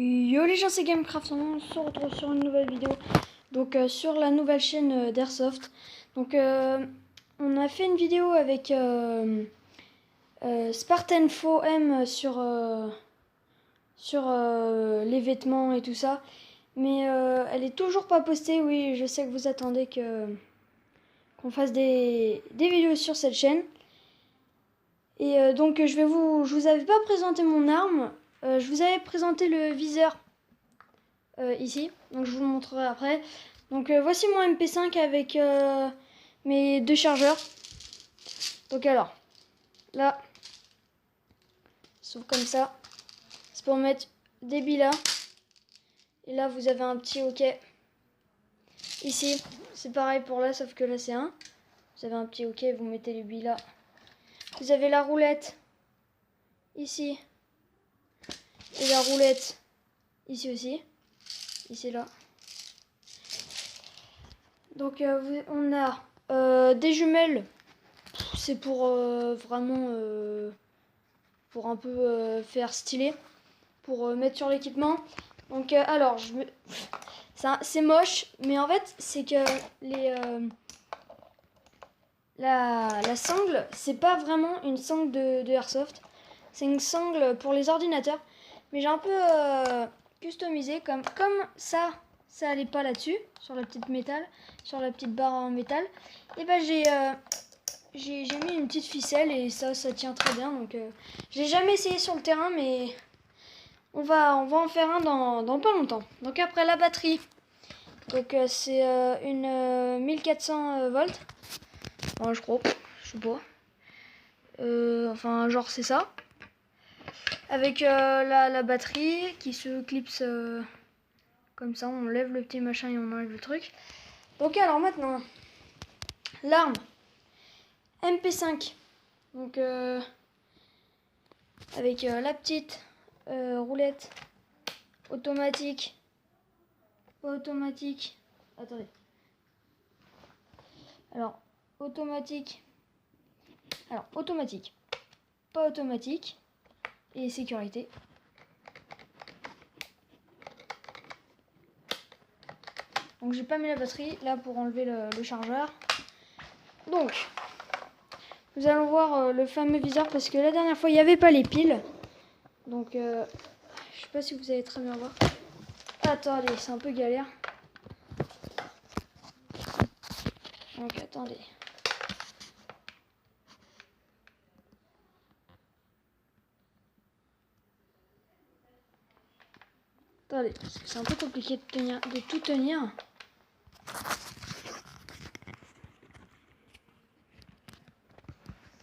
Yo les gens, c'est Gamecraft, on se retrouve sur une nouvelle vidéo, donc sur la nouvelle chaîne d'Airsoft. Donc on a fait une vidéo avec Spartan Faux M sur les vêtements et tout ça, mais elle est toujours pas postée. Oui, je sais que vous attendez qu'on fasse des vidéos sur cette chaîne. Et donc je vous avais pas présenté mon arme. Je vous avais présenté le viseur ici, donc je vous le montrerai après. Donc voici mon MP5 avec mes deux chargeurs. Donc alors, là, sauf comme ça, c'est pour mettre des billes là. Et là vous avez un petit hoquet. Ici, c'est pareil pour là, sauf que là c'est un. Vous avez un petit hoquet, vous mettez les billes là. Vous avez la roulette ici. Et la roulette ici aussi. Ici là. Donc on a des jumelles. C'est pour vraiment pour un peu faire stylé, pour mettre sur l'équipement. Donc alors c'est moche, mais en fait c'est que la sangle, c'est pas vraiment une sangle de Airsoft. C'est une sangle pour les ordinateurs. Mais j'ai un peu customisé comme ça allait pas là-dessus, sur la petite métal, sur la petite barre en métal. Et ben j'ai mis une petite ficelle et ça tient très bien. Donc j'ai jamais essayé sur le terrain, mais on va en faire un dans pas longtemps. Donc après la batterie, donc c'est une 1400 volts. Bon, je crois, je sais pas. Enfin genre c'est ça. Avec la batterie qui se clipse comme ça, on lève le petit machin et on enlève le truc. Donc alors maintenant, l'arme MP5. Donc avec la petite roulette automatique. Pas automatique. Attendez. Alors, automatique. Alors, automatique. Pas automatique. Et sécurité. Donc j'ai pas mis la batterie là pour enlever le chargeur. Donc nous allons voir le fameux viseur, parce que la dernière fois il n'y avait pas les piles. Donc je sais pas si vous allez très bien voir. Attendez, c'est un peu galère. Donc attendez. Attendez, parce que c'est un peu compliqué de tout tenir.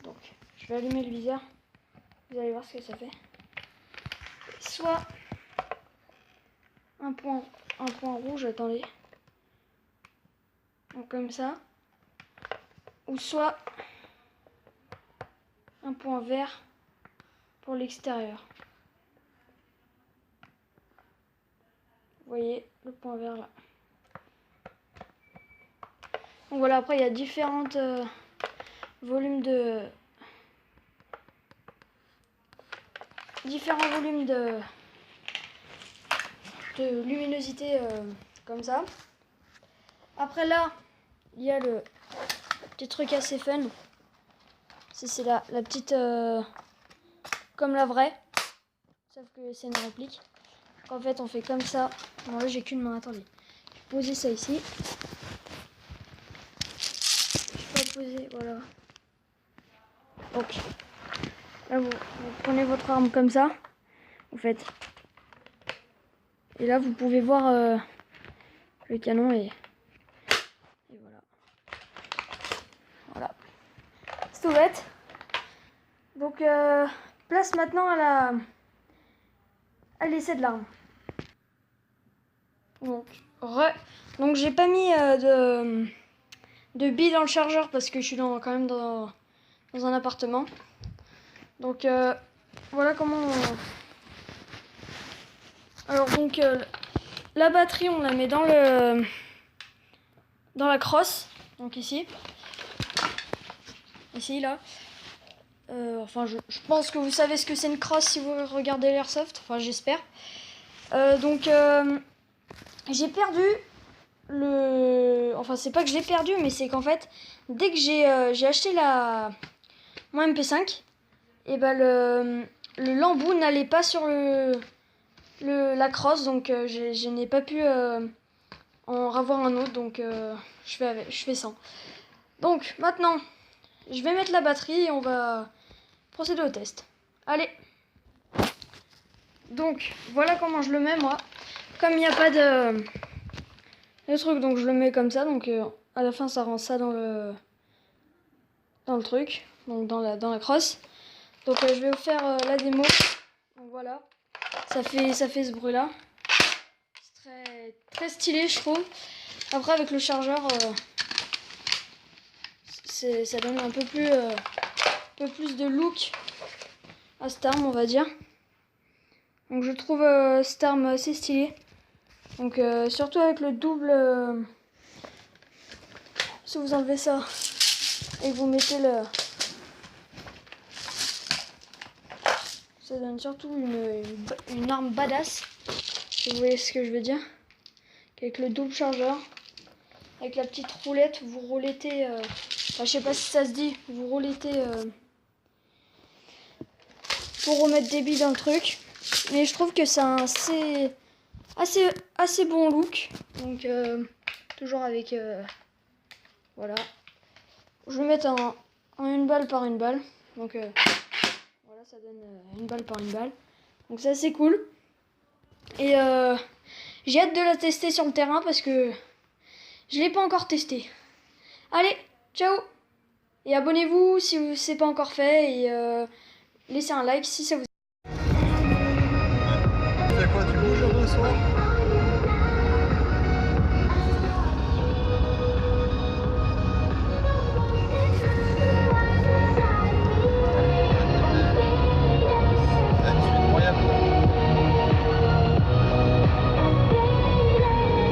Donc, je vais allumer le viseur. Vous allez voir ce que ça fait. Soit un point rouge, attendez. Donc comme ça. Ou soit un point vert pour l'extérieur. Vous voyez le point vert là. Donc voilà, après il y a différentes volumes de luminosité comme ça. Après là, il y a le petit truc assez fun. C'est la petite comme la vraie, sauf que c'est une réplique. En fait on fait comme ça. Bon là j'ai qu'une main, attendez. Je vais poser ça ici. Je vais poser, voilà. Donc là vous prenez votre arme comme ça. Vous faites. Et là vous pouvez voir le canon et voilà. Voilà. C'est tout bête. Donc place maintenant à l'essai de l'arme. Donc j'ai pas mis de billes dans le chargeur parce que je suis quand même dans un appartement. Donc voilà comment alors donc la batterie on la met dans la crosse, donc ici là. Enfin je pense que vous savez ce que c'est une crosse si vous regardez l'airsoft, enfin j'espère. Donc j'ai perdu le... Enfin c'est pas que je l'ai perdu, mais c'est qu'en fait dès que j'ai acheté mon MP5, et ben l'embout n'allait pas sur la crosse, donc je n'ai pas pu en ravoir un autre, donc je fais sans. Donc maintenant je vais mettre la batterie et on va procéder au test. Allez. Donc voilà comment je le mets moi. Comme il n'y a pas de truc, donc je le mets comme ça, donc à la fin ça rend ça dans le truc, donc dans la crosse. Donc je vais vous faire la démo. Donc voilà, ça fait ce bruit là. C'est très stylé je trouve. Après avec le chargeur ça donne un peu plus de look à cette arme, on va dire. Donc je trouve cette arme assez stylée. Donc surtout avec le double, si vous enlevez ça et que vous mettez ça donne surtout une arme badass, si vous voyez ce que je veux dire. Avec le double chargeur, avec la petite roulette, vous roulettez, enfin, je sais pas si ça se dit, vous roulettez pour remettre des billes dans le truc. Mais je trouve que c'est un assez bon look. Donc toujours avec voilà. Je vais mettre en une balle par une balle. Donc voilà, ça donne une balle par une balle. Donc ça c'est cool. Et j'ai hâte de la tester sur le terrain parce que je l'ai pas encore testé. Allez, ciao. Et abonnez-vous si c'est pas encore fait, et laissez un like si ça vous... Tu fais quoi, tu bouges un peu ce soir?